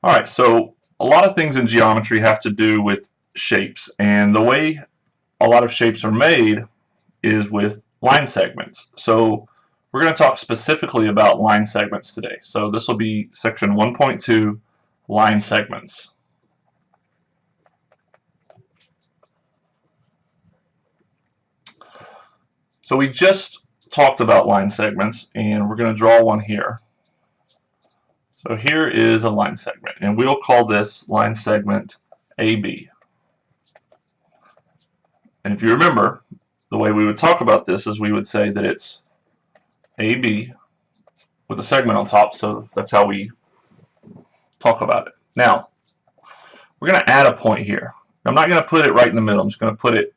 Alright, so a lot of things in geometry have to do with shapes, and the way a lot of shapes are made is with line segments. So we're going to talk specifically about line segments today. So this will be section 1.2, line segments. So we just talked about line segments, and we're going to draw one here. So here is a line segment, and we'll call this line segment AB. And if you remember, the way we would talk about this is we would say that it's AB with a segment on top, so that's how we talk about it. Now, we're going to add a point here. I'm not going to put it right in the middle. I'm just going to put it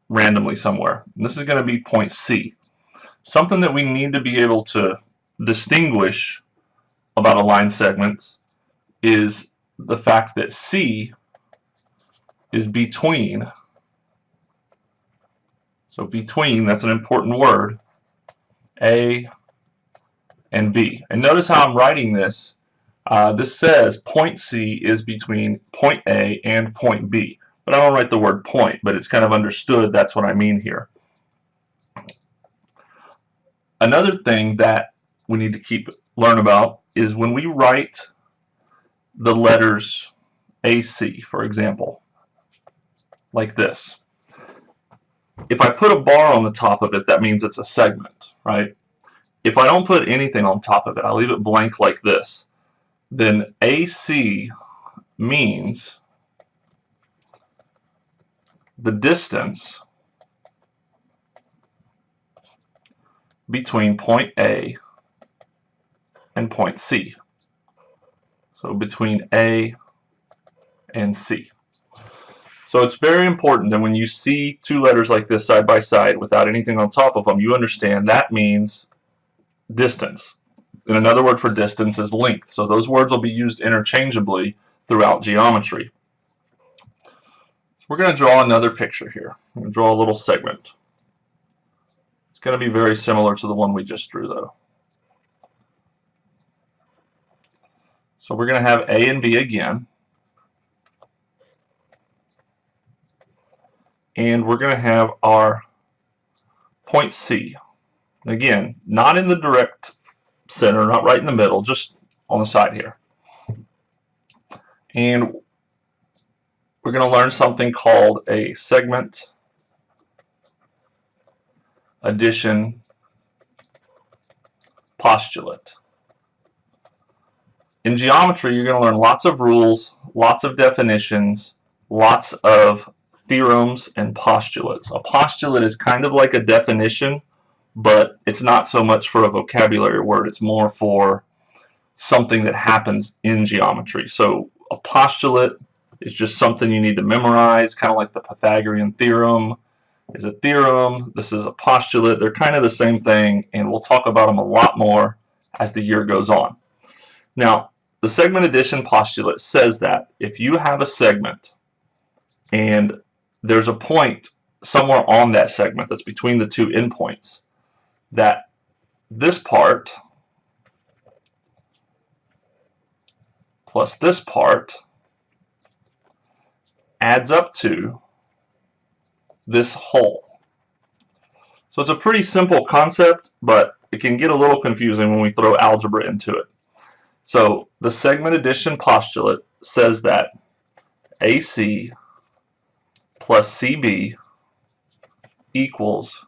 randomly somewhere. And this is going to be point C. Something that we need to be able to distinguish about a line segment is the fact that C is between. So between, that's an important word, A and B. And notice how I'm writing this. This says point C is between point A and point B. But I don't write the word point, but it's kind of understood that's what I mean here. Another thing that we need to learn about is when we write the letters AC, for example, like this. If I put a bar on the top of it, that means it's a segment, right? If I don't put anything on top of it, I leave it blank like this, then AC means the distance between point A and point C. So between A and C. So it's very important that when you see two letters like this side by side without anything on top of them, you understand that means distance. And another word for distance is length. So those words will be used interchangeably throughout geometry. We're going to draw another picture here. I'm going to draw a little segment. It's going to be very similar to the one we just drew, though. So we're going to have A and B again. And we're going to have our point C. Again, not in the direct center, not right in the middle, just on the side here. And we're going to learn something called a segment addition postulate. In geometry, you're going to learn lots of rules, lots of definitions, lots of theorems and postulates. A postulate is kind of like a definition, but it's not so much for a vocabulary word. It's more for something that happens in geometry. So a postulate is just something you need to memorize, kind of like the Pythagorean theorem is a theorem. This is a postulate. They're kind of the same thing, and we'll talk about them a lot more as the year goes on. Now, the segment addition postulate says that if you have a segment and there's a point somewhere on that segment that's between the two endpoints, that this part plus this part adds up to this whole. So it's a pretty simple concept, but it can get a little confusing when we throw algebra into it. So the segment addition postulate says that AC plus CB equals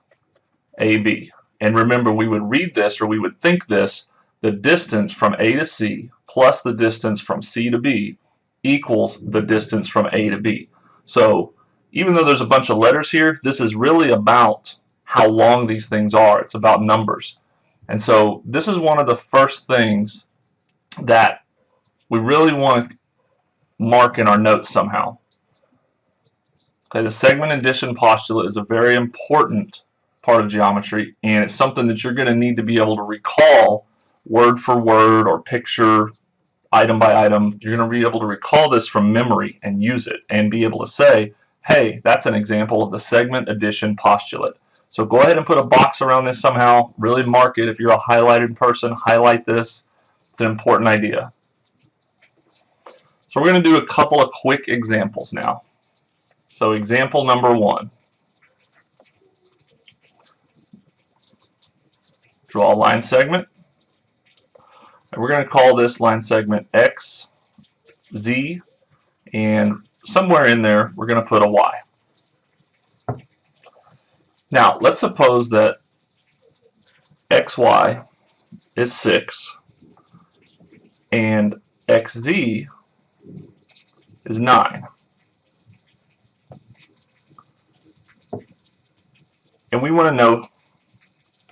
AB. And remember, we would read this, or we would think this, the distance from A to C plus the distance from C to B equals the distance from A to B. So even though there's a bunch of letters here, this is really about how long these things are. It's about numbers. And so this is one of the first things that we really want to mark in our notes somehow. Okay, the segment addition postulate is a very important part of geometry, and it's something that you're going to need to be able to recall word for word or picture item by item. You're going to be able to recall this from memory and use it and be able to say, hey, that's an example of the segment addition postulate. So go ahead and put a box around this somehow. Really mark it. If you're a highlighted person, highlight this. It's an important idea. So we're going to do a couple of quick examples now. So example number 1. Draw a line segment. And we're going to call this line segment X, Z, and somewhere in there we're going to put a Y. Now let's suppose that XY is 6 and XZ is 9. And we want to know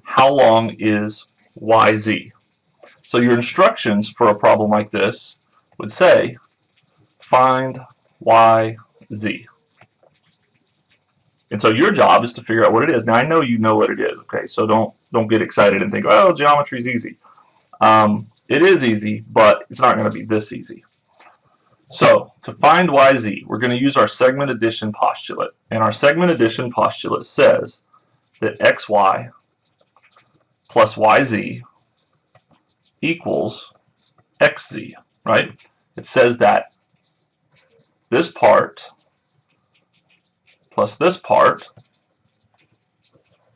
how long is YZ. So your instructions for a problem like this would say find YZ. And so your job is to figure out what it is. Now I know you know what it is, okay? So don't get excited and think, oh, geometry is easy. It is easy, but it's not going to be this easy. So to find YZ, we're going to use our segment addition postulate. And our segment addition postulate says that XY plus YZ equals XZ, right? It says that this part plus this part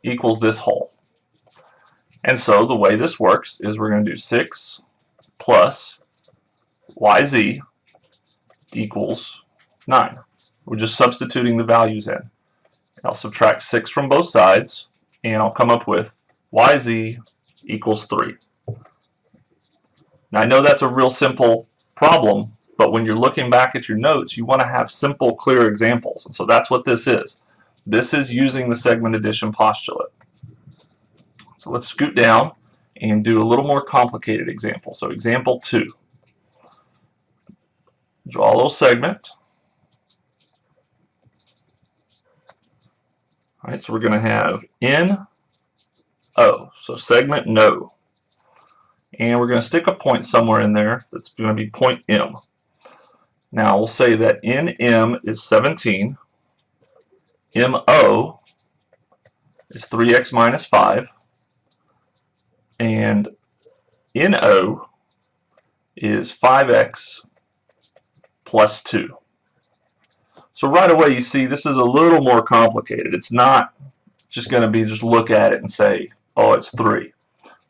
equals this whole. And so the way this works is we're going to do 6 plus YZ equals 9. We're just substituting the values in. I'll subtract 6 from both sides, and I'll come up with YZ equals 3. Now I know that's a real simple problem, but when you're looking back at your notes, you want to have simple, clear examples. And so that's what this is. This is using the segment addition postulate. So let's scoot down and do a little more complicated example. So example 2. Draw a little segment. All right, so we're going to have NO, so segment no. And we're going to stick a point somewhere in there that's going to be point M. Now we'll say that NM is 17, MO is 3x minus 5, and NO is 5x plus 2. So right away you see this is a little more complicated. It's not just going to be just look at it and say, oh, it's 3.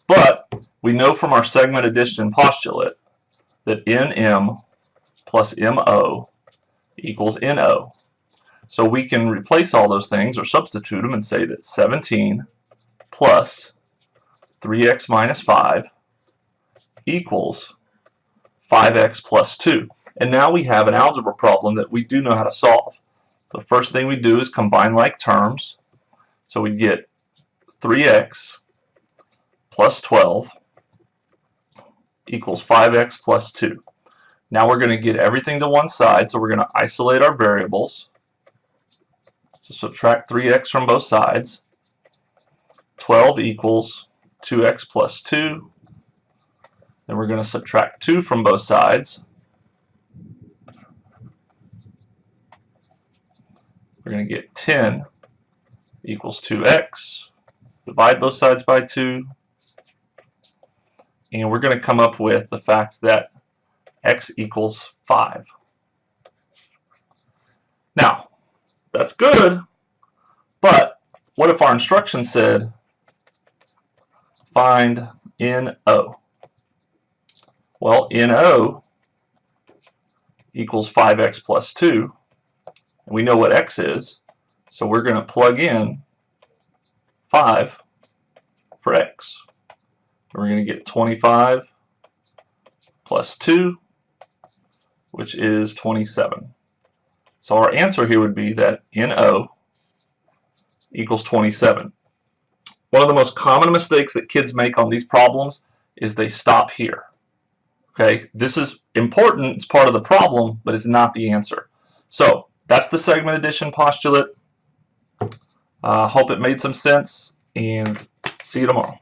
But we know from our segment addition postulate that NM plus MO equals NO. So we can replace all those things or substitute them and say that 17 plus 3x minus 5 equals 5x plus 2. And now we have an algebra problem that we do know how to solve. The first thing we do is combine like terms. So we get 3x plus 12 equals 5x plus 2. Now we're going to get everything to one side, so we're going to isolate our variables. So subtract 3x from both sides. 12 equals 2x plus 2. Then we're going to subtract 2 from both sides. We're going to get 10 equals 2x. Divide both sides by 2. And we're going to come up with the fact that x equals 5. Now, that's good, but what if our instruction said find NO? Well, NO equals 5x plus 2, and we know what x is, so we're going to plug in 5 for x. We're going to get 25 plus 2, which is 27. So our answer here would be that NO equals 27. One of the most common mistakes that kids make on these problems is they stop here. Okay, this is important, it's part of the problem, but it's not the answer. So that's the segment addition postulate. Hope it made some sense, and see you tomorrow.